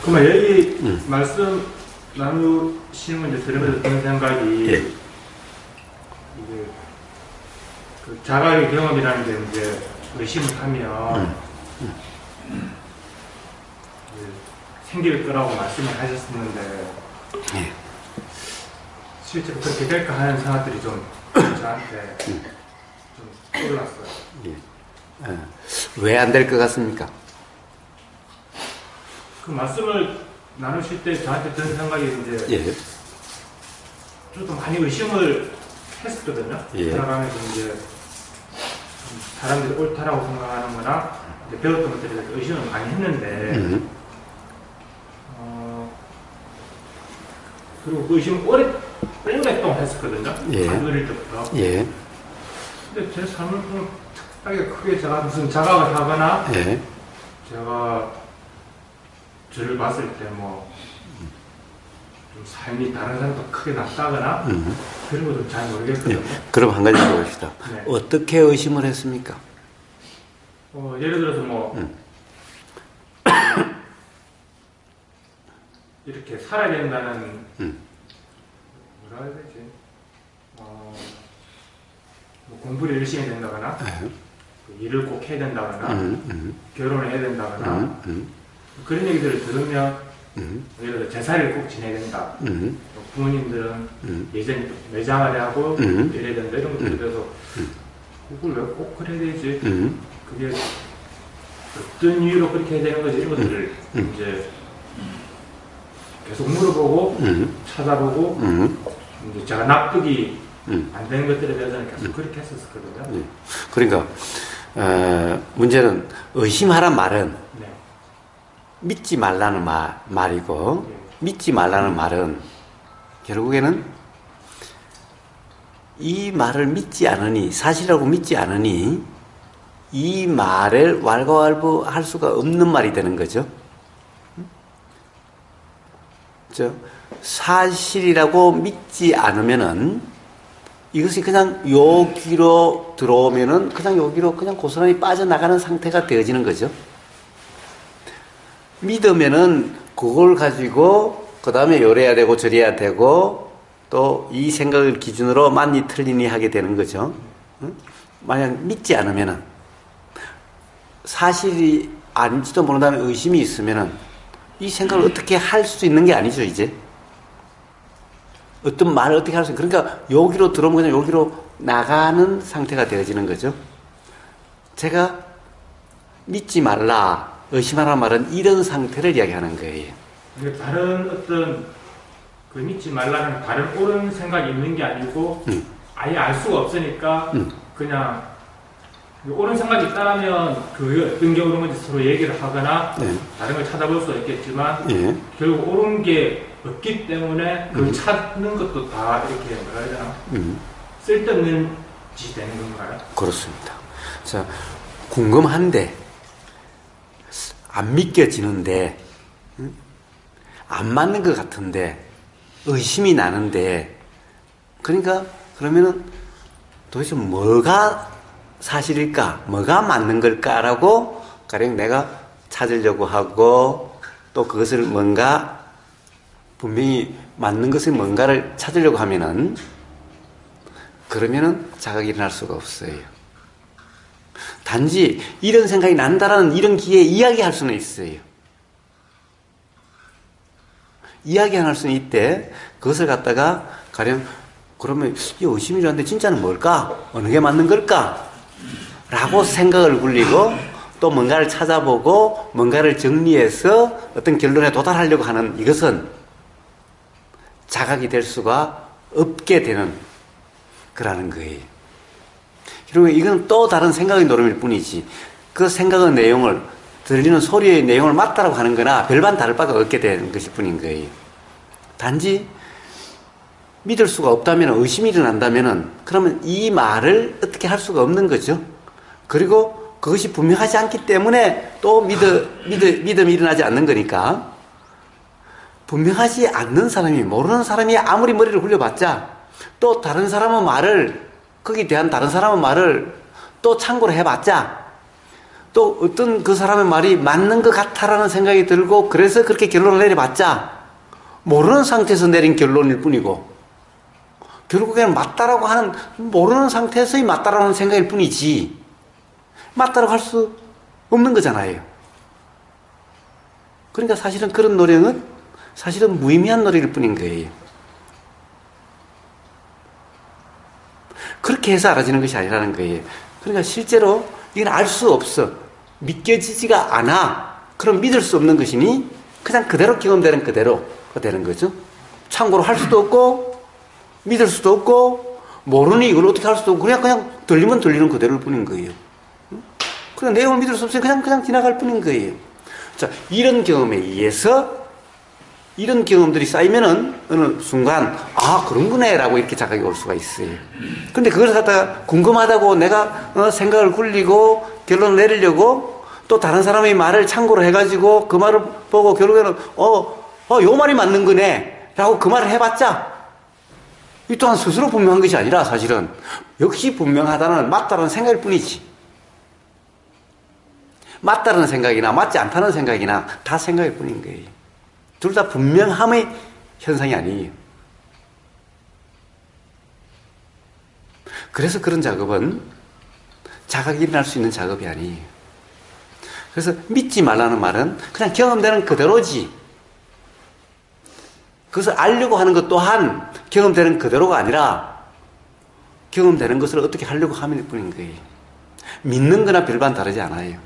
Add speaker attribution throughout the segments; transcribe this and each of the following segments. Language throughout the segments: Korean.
Speaker 1: 그러면 여기 말씀 나누시는 걸 이제 들으면서 드는 생각이
Speaker 2: 예.
Speaker 1: 이게 그 자각의 경험이라는 게 이제 의심을 하면 생길 거라고 말씀을 하셨었는데
Speaker 2: 예.
Speaker 1: 실제로 그렇게 될까 하는 생각들이 좀 저한테 좀 떠올랐어요.
Speaker 2: 예. 왜 안 될 것 같습니까?
Speaker 1: 그 말씀을 나누실 때 저한테 드는 생각이 이제
Speaker 2: 예.
Speaker 1: 저도 많이 의심을 했었거든요.
Speaker 2: 예.
Speaker 1: 살아가면서 이제 사람들이 옳다라고 생각하는 거나 이제 배웠던 것들에 대해서 의심을 많이 했는데 그리고 그 의심을 오랫동안 했었거든요.
Speaker 2: 예.
Speaker 1: 어릴 때부터.
Speaker 2: 예.
Speaker 1: 근데 제 삶을 좀 특별하게 크게 제가 무슨 자각을 하거나
Speaker 2: 예.
Speaker 1: 제가 저를 봤을 때 뭐 좀 삶이 다른 사람보다 크게 낫다거나 그런 것도 잘 모르겠거든요.
Speaker 2: 예. 그럼 한 가지 물어봅시다.
Speaker 1: 네.
Speaker 2: 어떻게 의심을 했습니까?
Speaker 1: 예를 들어서 뭐 이렇게 살아야 된다는 뭐라 해야 되지? 뭐 공부를 열심히 해야 된다거나 일을 꼭 해야 된다거나 결혼을 해야 된다거나 그런 얘기들을 들으면 예를 들어 제사를 꼭 지내야 된다. 부모님들은 예전에 매장을 하고 이래야 된다 이런 것들에 대해서 그걸 왜 꼭 그래야 되지? 그게 어떤 이유로 그렇게 해야 되는 거지? 이런 것들을 이제 계속 물어보고 찾아보고 이제 제가 납득이 안 되는 것들에 대해서는 계속 그렇게 했었거든요.
Speaker 2: 그러니까 문제는 의심하란 말은
Speaker 1: 네.
Speaker 2: 믿지 말라는 말이고
Speaker 1: 네.
Speaker 2: 믿지 말라는 말은 결국에는 이 말을 믿지 않으니 사실이라고 믿지 않으니 이 말을 왈가왈부할 수가 없는 말이 되는 거죠. 사실이라고 믿지 않으면은 이것이 그냥 여기로 들어오면은 그냥 여기로 그냥 고스란히 빠져나가는 상태가 되어지는 거죠. 믿으면은 그걸 가지고 그 다음에 요래야 되고 저래야 되고 또 이 생각을 기준으로 맞니 틀리니 하게 되는 거죠. 만약 믿지 않으면은 사실이 아닌지도 모른다는 의심이 있으면은 이 생각을 어떻게 할 수 있는 게 아니죠, 이제. 어떤 말을 어떻게 할 수 있는, 그러니까 여기로 들어오면 그냥 여기로 나가는 상태가 되어지는 거죠. 제가 믿지 말라, 의심하라 말은 이런 상태를 이야기하는 거예요.
Speaker 1: 다른 어떤 그 믿지 말라는 다른 옳은 생각이 있는 게 아니고 아예 알 수가 없으니까 그냥 옳은 생각이 있다면 그 어떤 게 옳은 건지 서로 얘기를 하거나 다른 걸 찾아볼 수 있겠지만 결국 옳은 게 없기 때문에 그걸 찾는 것도 다 이렇게 뭐라 해야 되나 쓸데없는 짓이 되는 건가요?
Speaker 2: 그렇습니다. 자, 궁금한데 안 믿겨지는데 안 맞는 것 같은데 의심이 나는데 그러니까 그러면은 도대체 뭐가 사실일까? 뭐가 맞는 걸까라고 가령 내가 찾으려고 하고 또 그것을 뭔가 분명히 맞는 것을 뭔가를 찾으려고 하면은 그러면은 자각이 일어날 수가 없어요. 단지 이런 생각이 난다라는 이런 기회에 이야기할 수는 있어요. 이야기할 수는 있대. 그것을 갖다가 가령 그러면 이 의심이라는데 진짜는 뭘까? 어느 게 맞는 걸까? 라고 생각을 굴리고 또 뭔가를 찾아보고 뭔가를 정리해서 어떤 결론에 도달하려고 하는 이것은 자각이 될 수가 없게 되는 거라는 거예요. 그리고 이건 또 다른 생각의 노름일 뿐이지 그 생각의 내용을 들리는 소리의 내용을 맞다라고 하는 거나 별반 다를 바가 없게 되는 것일 뿐인 거예요. 단지 믿을 수가 없다면 의심이 일어난다면 그러면 이 말을 어떻게 할 수가 없는 거죠. 그리고 그것이 분명하지 않기 때문에 또 믿음이 일어나지 않는 거니까 분명하지 않는 사람이 모르는 사람이 아무리 머리를 굴려봤자 또 다른 사람의 말을 거기에 대한 다른 사람의 말을 또 참고를 해봤자 또 어떤 그 사람의 말이 맞는 것 같아라는 생각이 들고 그래서 그렇게 결론을 내려봤자 모르는 상태에서 내린 결론일 뿐이고 결국에는 맞다라고 하는 모르는 상태에서의 맞다라는 생각일 뿐이지 맞다라고 할 수 없는 거잖아요. 그러니까 사실은 그런 노력은 사실은 무의미한 노력일 뿐인 거예요. 그렇게 해서 알아지는 것이 아니라는 거예요. 그러니까 실제로 이건 알 수 없어. 믿겨지지가 않아. 그럼 믿을 수 없는 것이니 그냥 그대로 경험되는 그대로가 되는 거죠. 참고로 할 수도 없고 믿을 수도 없고 모르니 이걸 어떻게 할 수도 없고 그냥 들리면 들리는 그대로일 뿐인 거예요. 그냥 내용을 믿을 수 없으니 그냥 지나갈 뿐인 거예요. 자, 이런 경험에 의해서 이런 경험들이 쌓이면은 어느 순간 아 그런 거네라고 이렇게 자각이 올 수가 있어요. 근데 그걸 갖다가 궁금하다고 내가 생각을 굴리고 결론을 내리려고 또 다른 사람의 말을 참고로 해가지고 그 말을 보고 결국에는 요 말이 맞는 거네 라고 그 말을 해봤자 이 또한 스스로 분명한 것이 아니라 사실은 역시 분명하다는 맞다는 생각일 뿐이지. 맞다는 생각이나 맞지 않다는 생각이나 다 생각일 뿐인 거예요. 둘 다 분명함의 현상이 아니에요. 그래서 그런 작업은 자각이 일어날 수 있는 작업이 아니에요. 그래서 믿지 말라는 말은 그냥 경험되는 그대로지. 그것을 알려고 하는 것 또한 경험되는 그대로가 아니라 경험되는 것을 어떻게 하려고 하는 뿐인 거예요. 믿는 거나 별반 다르지 않아요.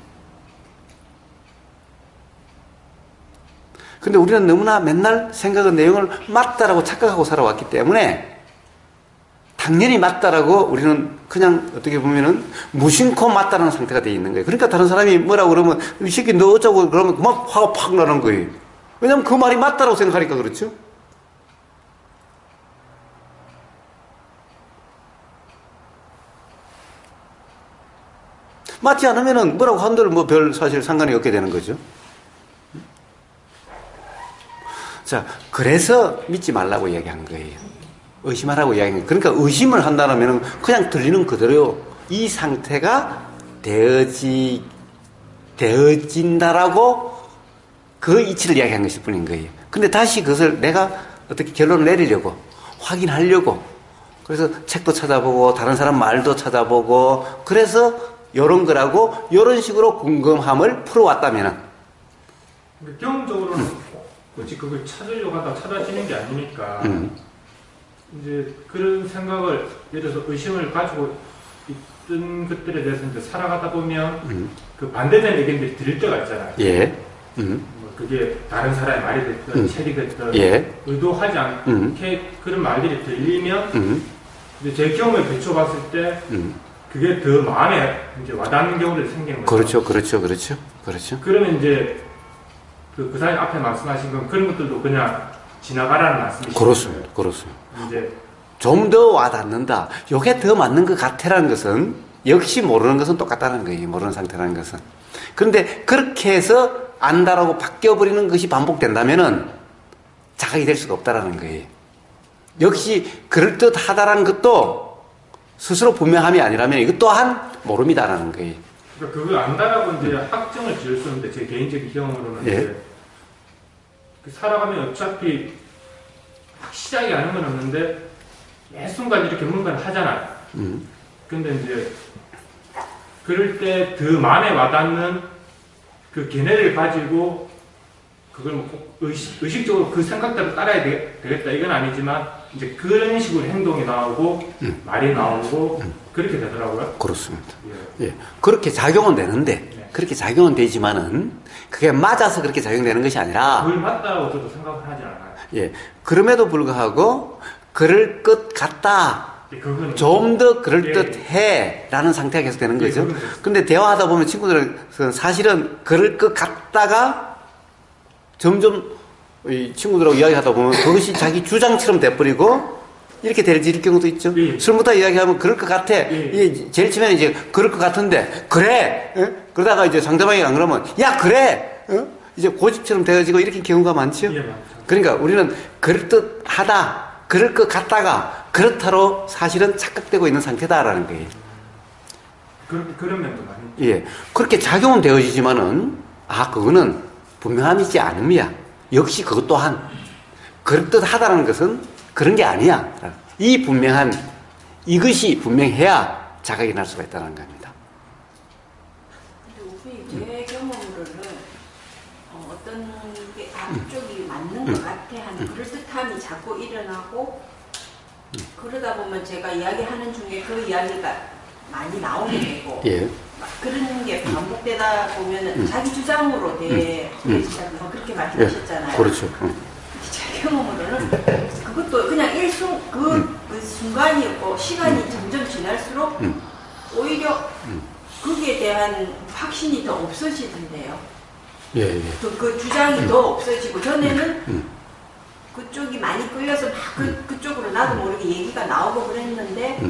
Speaker 2: 근데 우리는 너무나 맨날 생각의 내용을 맞다라고 착각하고 살아왔기 때문에 당연히 맞다라고 우리는 그냥 어떻게 보면은 무심코 맞다라는 상태가 되어 있는 거예요. 그러니까 다른 사람이 뭐라고 그러면 이 새끼 너 어쩌고 그러면 막 화가 팍 나는 거예요. 왜냐하면 그 말이 맞다라고 생각하니까 그렇죠. 맞지 않으면은 뭐라고 한들 뭐 별 사실 상관이 없게 되는 거죠. 자, 그래서 믿지 말라고 이야기한 거예요. 의심하라고 이야기한 거예요. 그러니까 의심을 한다면 그냥 들리는 그대로 이 상태가 되어진다라고 그 이치를 이야기한 것일 뿐인 거예요. 근데 다시 그것을 내가 어떻게 결론을 내리려고, 확인하려고, 그래서 책도 찾아보고, 다른 사람 말도 찾아보고, 그래서 이런 거라고, 이런 식으로 궁금함을 풀어왔다면은.
Speaker 1: 경험적으로는 굳이 그걸 찾으려고 하다가 찾아지는 게 아니니까 이제 그런 생각을 예를 들어서 의심을 가지고 있던 것들에 대해서 이제 살아가다 보면 그 반대되는 의견들이 들릴 때가 있잖아요.
Speaker 2: 예.
Speaker 1: 뭐 그게 다른 사람의 말이 됐든 책이 됐든
Speaker 2: 예.
Speaker 1: 의도하지 않게 그런 말들이 들리면 이제 제 경험에 비춰봤을 때 그게 더 마음에 이제 와닿는 경우들이 생기는 거죠.
Speaker 2: 그렇죠.
Speaker 1: 그러면 이제 그 사장님 앞에 말씀하신 건 그런 것들도 그냥 지나가라는 말씀이시죠?
Speaker 2: 그렇습니다.
Speaker 1: 이제
Speaker 2: 좀 더 와닿는다. 요게 더 맞는 것 같아라는 것은 역시 모르는 것은 똑같다는 거예요. 모르는 상태라는 것은. 그런데 그렇게 해서 안다라고 바뀌어버리는 것이 반복된다면은 자각이 될 수가 없다라는 거예요. 역시 그럴듯하다라는 것도 스스로 분명함이 아니라면 이것 또한 모릅니다라는 거예요.
Speaker 1: 그러니까 그걸 안다라고 이제 확정을 지을 수 있는데 제 개인적인 경험으로는
Speaker 2: 예.
Speaker 1: 이제 살아가면 어차피 확실하게 아는 건 없는데 매 순간 이렇게 뭔가를 하잖아요. 근데 이제 그럴 때 더 마음에 와닿는 그 견해를 가지고 그걸 뭐 의식적으로 그 생각대로 따라야 되겠다 이건 아니지만 이제 그런 식으로 행동이 나오고 말이 나오고 그렇게 되더라고요.
Speaker 2: 그렇습니다. 예. 그렇게 작용은 되는데
Speaker 1: 네.
Speaker 2: 그렇게 작용은 되지만은 그게 맞아서 그렇게 작용되는 것이 아니라
Speaker 1: 그걸 맞다고 저도 생각을 하지 않아요.
Speaker 2: 예. 그럼에도 불구하고 그럴 것 같다. 좀 더 그럴듯해 라는 상태가 계속 되는 거죠. 근데 대화하다 보면 친구들은 사실은 그럴 것 같다가 점점 이 친구들하고 이야기하다 보면 그것이 자기 주장처럼 돼버리고 이렇게 될 경우도 있죠. 술 먹다 이야기하면 그럴 것 같아. 이게 제일 처음에는 이제 그럴 것 같은데 그래. 그러다가 이제 상대방이 안 그러면 야 그래. 이제 고집처럼 되어지고 이렇게 경우가 많죠. 그러니까 우리는 그럴듯하다. 그럴 것 같다가 그렇다로 사실은 착각되고 있는 상태다라는 거예요.
Speaker 1: 그런 면도 많이.
Speaker 2: 예. 그렇게 작용은 되어지지만은, 그거는 분명함이지 않음이야. 역시 그것 또한, 그럴듯하다는 것은 그런 게 아니야. 이것이 분명해야 자각이 날 수가 있다는 겁니다.
Speaker 3: 근데 우선이 제 경험으로는 어떤 게 앞쪽이 맞는 것 같아 하는 그럴듯함이 자꾸 일어나고 그러다 보면 제가 이야기하는 중에 그 이야기가 많이 나오게 되고
Speaker 2: 예.
Speaker 3: 그런 게 반복되다 보면은 자기 주장으로 되시다고 그렇게 말씀하셨잖아요.
Speaker 2: 예. 그렇죠.
Speaker 3: 제 경험으로는 그것도 그냥 그 순간이었고 시간이 점점 지날수록 오히려 거기에 대한 확신이 더 없어지던데요.
Speaker 2: 예, 예.
Speaker 3: 그 주장이 더 없어지고 전에는 그쪽이 많이 끌려서 막 그쪽으로 나도 모르게 얘기가 나오고 그랬는데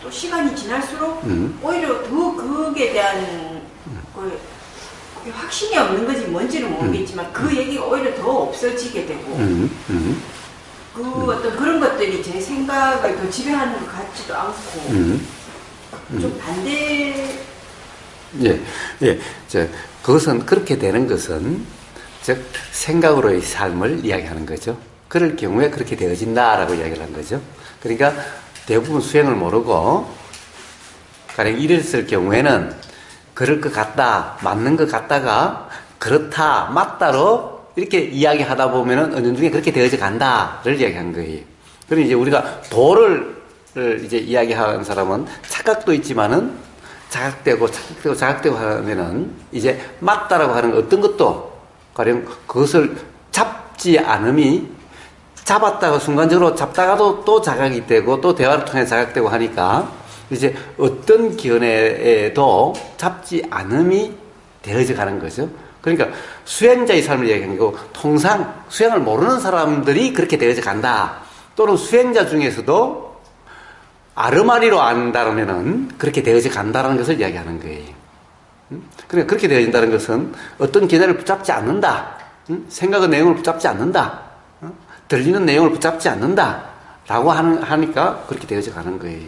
Speaker 3: 또 시간이 지날수록 오히려 더 그게 대한 그게 확신이 없는 건지 뭔지는 모르겠지만 그 얘기가 오히려 더 없어지게 되고 그 어떤 그런 것들이 제 생각을 더 지배하는 것 같지도 않고 좀 반대.
Speaker 2: 예, 예. 그것은 그렇게 되는 것은 즉 생각으로의 삶을 이야기하는 거죠. 그럴 경우에 그렇게 되어진다라고 이야기를 한 거죠. 그러니까 대부분 수행을 모르고 가령 이랬을 경우에는 그럴 것 같다, 맞는 것 같다가 그렇다, 맞다로 이렇게 이야기하다 보면은 어느 중에 그렇게 되어져 간다를 이야기한 거예요. 그럼 이제 우리가 도를 이제 이야기하는 사람은 착각도 있지만은 자각되고 하면은 이제 맞다라고 하는 어떤 것도 가령 그것을 잡지 않음이 잡았다가 순간적으로 잡다가도 또 자각이 되고 또 대화를 통해 자각되고 하니까 이제 어떤 견해에도 잡지 않음이 되어져 가는 거죠. 그러니까 수행자의 삶을 얘기하는 거고 통상 수행을 모르는 사람들이 그렇게 되어져 간다. 또는 수행자 중에서도 아르마리로 안다면은 그렇게 되어져 간다는 것을 이야기하는 거예요. 그러니까 그렇게 되어진다는 것은 어떤 견해를 붙잡지 않는다. 생각의 내용을 붙잡지 않는다. 들리는 내용을 붙잡지 않는다. 라고 하니까 그렇게 되어져 가는 거예요.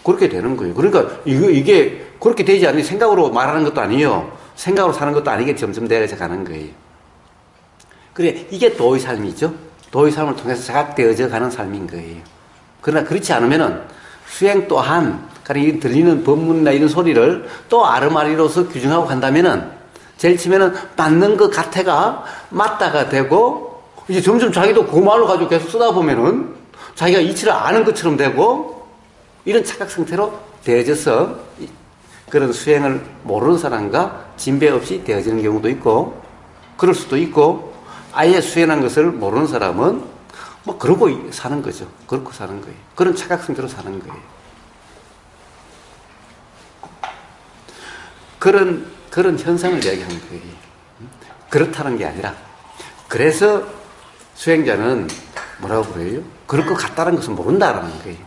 Speaker 2: 그렇게 되는 거예요. 그러니까 이게 그렇게 되지 않으니 생각으로 말하는 것도 아니에요. 생각으로 사는 것도 아니게 점점 되어져 가는 거예요. 그래, 이게 도의 삶이죠. 도의 삶을 통해서 자각되어져 가는 삶인 거예요. 그러나 그렇지 않으면은 수행 또한 가령 들리는 법문이나 이런 소리를 또 아르마리로서 규정하고 간다면은 제일 치면은 맞는 것 같아가 맞다가 되고 이제 점점 자기도 그 말을 가지고 계속 쓰다 보면은 자기가 이치를 아는 것처럼 되고 이런 착각 상태로 되어져서 그런 수행을 모르는 사람과 진배 없이 되어지는 경우도 있고 그럴 수도 있고 아예 수행한 것을 모르는 사람은 뭐 그러고 사는 거죠. 그렇고 사는 거예요. 그런 착각 상태로 사는 거예요. 그런 현상을 이야기하는 거예요. 그렇다는 게 아니라 그래서 수행자는 뭐라고 그래요? 그럴 것 같다는 것은 모른다라는 거예요.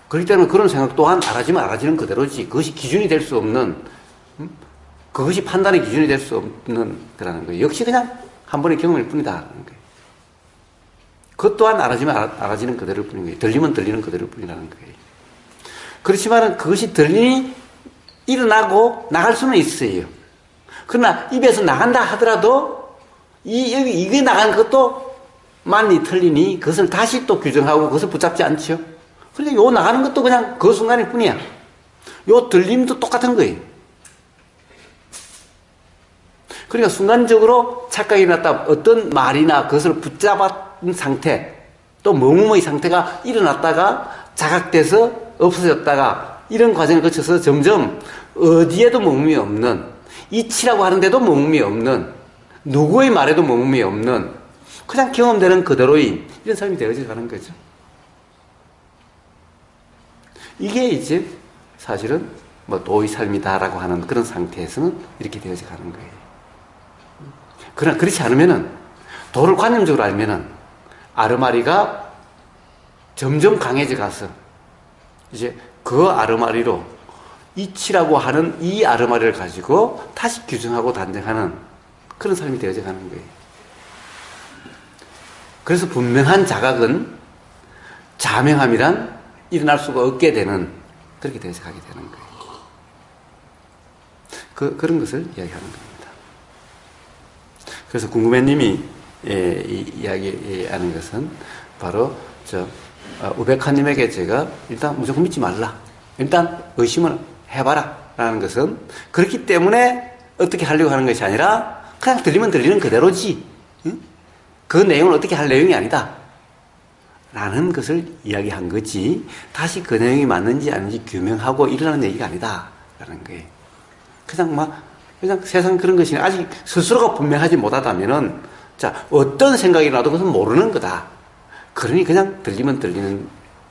Speaker 2: 그렇기 때문에 그런 생각 또한 알아지면 알아지는 그대로지 그것이 기준이 될 수 없는 그것이 판단의 기준이 될 수 없는 거라는 거예요. 역시 그냥 한 번의 경험일 뿐이다라는 거예요. 그것 또한 알아지면 알아지는 그대로일 뿐인 거예요. 들리면 들리는 그대로일 뿐이라는 거예요. 그렇지만 그것이 들리니 일어나고 나갈 수는 있어요. 그러나 입에서 나간다 하더라도 이게 나간 것도 맞니 틀리니 그것을 다시 또 규정하고 그것을 붙잡지 않죠. 그러니까 요 나가는 것도 그냥 그 순간일 뿐이야. 요 들림도 똑같은 거예요. 그러니까 순간적으로 착각이 났다. 어떤 말이나 그것을 붙잡은 상태, 또 머무의 상태가 일어났다가 자각돼서 없어졌다가 이런 과정을 거쳐서 점점 어디에도 머금이 없는, 이치라고 하는데도 머금이 없는, 누구의 말에도 머금이 없는, 그냥 경험되는 그대로인 이런 삶이 되어져 가는 거죠. 이게 이제 사실은 뭐 도의 삶이다라고 하는 그런 상태에서는 이렇게 되어져 가는 거예요. 그러나 그렇지 않으면은 도를 관념적으로 알면은 아르마리가 점점 강해져 가서 이제 그 아르마리로 이치라고 하는 이 아르마리를 가지고 다시 규정하고 단정하는 그런 삶이 되어져 가는 거예요. 그래서 분명한 자각은 자명함이란 일어날 수가 없게 되는 그렇게 대적하게 되는 거예요. 그런 것을 이야기하는 겁니다. 그래서 궁금해님이 이야기하는 것은 바로 우베카님에게 제가 일단 무조건 믿지 말라. 일단 의심을 해봐라. 라는 것은 그렇기 때문에 어떻게 하려고 하는 것이 아니라 그냥 들리면 들리는 그대로지. 응? 그 내용을 어떻게 할 내용이 아니다. 라는 것을 이야기한 거지. 다시 그 내용이 맞는지 아닌지 규명하고 이러라는 얘기가 아니다. 라는 거예요. 그냥 세상 그런 것이 아직 스스로가 분명하지 못하다면은 자, 어떤 생각이 나도 그것은 모르는 거다. 그러니 그냥 들리면 들리는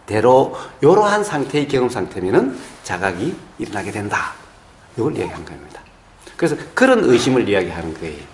Speaker 2: 대로 이러한 상태의 경험 상태면은 자각이 일어나게 된다. 이걸 이야기한 겁니다. 그래서 그런 의심을 이야기하는 거예요.